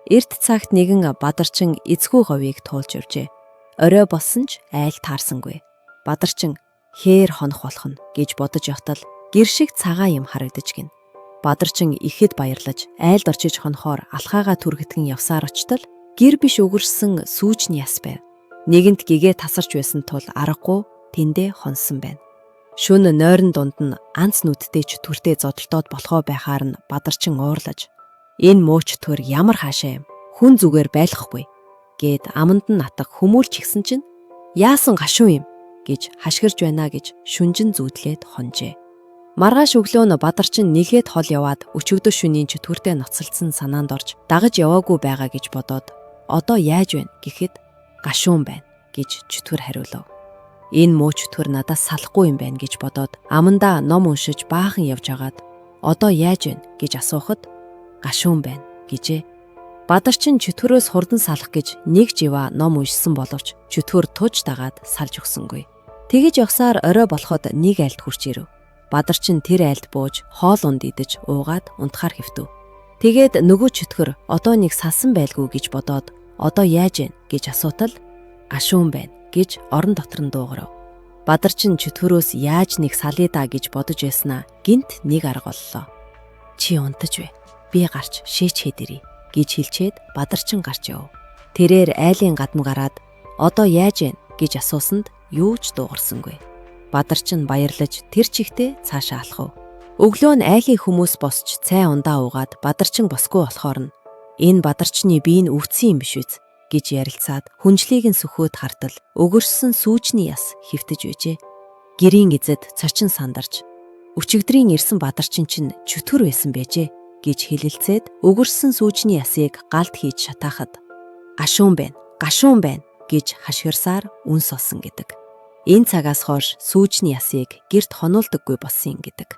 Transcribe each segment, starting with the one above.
Эрт цагт нэгэн Бадарчин эзгүй говийг туулж явжээ. Орой болсон ч айл таарсангүй. Бадарчин хээр хонох болох нь гэж бодож явтал гэр шиг цагаан юм харагдаж гин. Бадарчин ихэд баярлаж айлд орчиж хонохоор алхаагаа түргэтгэн явсаар очтол гэр биш өгөрсөн сүүжний яс байв. Нэгэнт гэгээ тасарч байсан тул аргагүй тэндээ хонсон байна. Шүн нойрон дунд нь анц нүдтэй чөтгөртэй зодолтоод болохоо байхаар нь Бадарчин уурлаж энэ мууч төр ямар хаашаа юм хүн зүгээр байлахгүй гэд аманд нь натах хүмүүлч гисэн чинь яасан гашуун юм гэж хашгирж байна гэж шүнжин зүүдлээд хонжээ. Маргааш өглөө нь Бадарчин нэгээд хол яваад өчигдөр шөнийн чөтгөртэй ноцолдсон санаанд орж дагаж яваагүй байгаа гэж бодоод одоо яаж вэ гэхэд гашуун байна гэж чөтгөр хариулав. Энэ мууч төр надаас салахгүй юм байна гэж бодоод амандаа ном уншиж баахан явж агаад одоо яаж вэ гэж асуухад гашуун байна гэжээ. Бадарчин чөтгөрөөс хурдан салах гэж нэг живаа ном уншсан боловч чөтгөр туж дагаад салж өгсөнгүй. Тэгэж явсаар орой болоход нэг айлд хурч ирэв. Бадарчин тэр айлд бууж хоол унд идэж уугаад унтахаар хэвтэв. Тэгээд нөгөө чөтгөр одоо нэг салсан байлгүй гэж бодоод одоо яаж вэ гэж асуутал гашуун байна гэж орон дотор нь дуугарав. Бадарчин чөтгөрөөс яаж нэг салъя да гэж бодож байснаа гинт нэг арга боллоо. Чи унтаж вэ? Би гарч шээчээд ирье гэж хэлчээд Бадарчин гарч яв. Тэрээр айлын гадам гараад одоо яаж вэ гэж асуусанд юу ч дуугарсангүй. Бадарчин баярлаж тэр чигтээ цаашаа алхав. Өглөө нь айлын хүмүүс босч цай ундаа уугаад Бадарчин босгүй болохоор нь энэ Бадарчны бие нь өвдсөн юм биш үз гэж ярилцаад хүнжлийг нь сөхөөд хартал өгөрсөн сүүжний яс хөвтөж байжээ. Гэрийн эзэд цочин сандарч өчигдрийн ирсэн Бадарчин чинь чөтгөр байсан байжээ гэж хэлэлцээд өгөрсөн сүүжний ясыг галд хийж шатаахад гашуун байна гэж хашгирсаар үнс олсон гэдэг. Энэ цагаас хойш сүүжний ясыг гэрт хонуулдаггүй болсон гэдэг.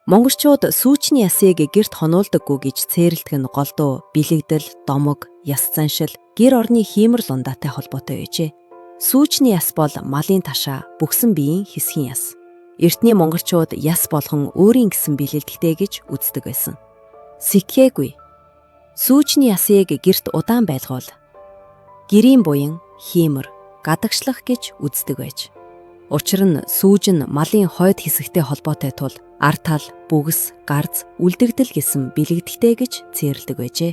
Монголчууд сүүжний ясыг гэрт хонуулдаггүй гэж цээрэлдэг нь голдуу бэлэгдэл, домог, яс заншил, гэр орны хиймэрл ундаатай холбоотой байжээ. Сүүжний яс бол малын ташаа, бүхсэн биеийн хэсгийн яс. Эртний монголчууд яс болгон өөрийн гэсэн бэлэлдэлтэй гэж үздэг байсан. Сикхээгүй. Сүүжний ясыг гэрт удаан байлгуул гэрийн буян, хиймэр, гадагшлах гэж үздэг байж. Учир нь сүүж нь малын хойд хэсэгтэй холбоотой тул ар тал, бүгс, гарз, үлдэгдэл гэсэн бэлэгдэлтэй гэж цээрлдэг байжээ.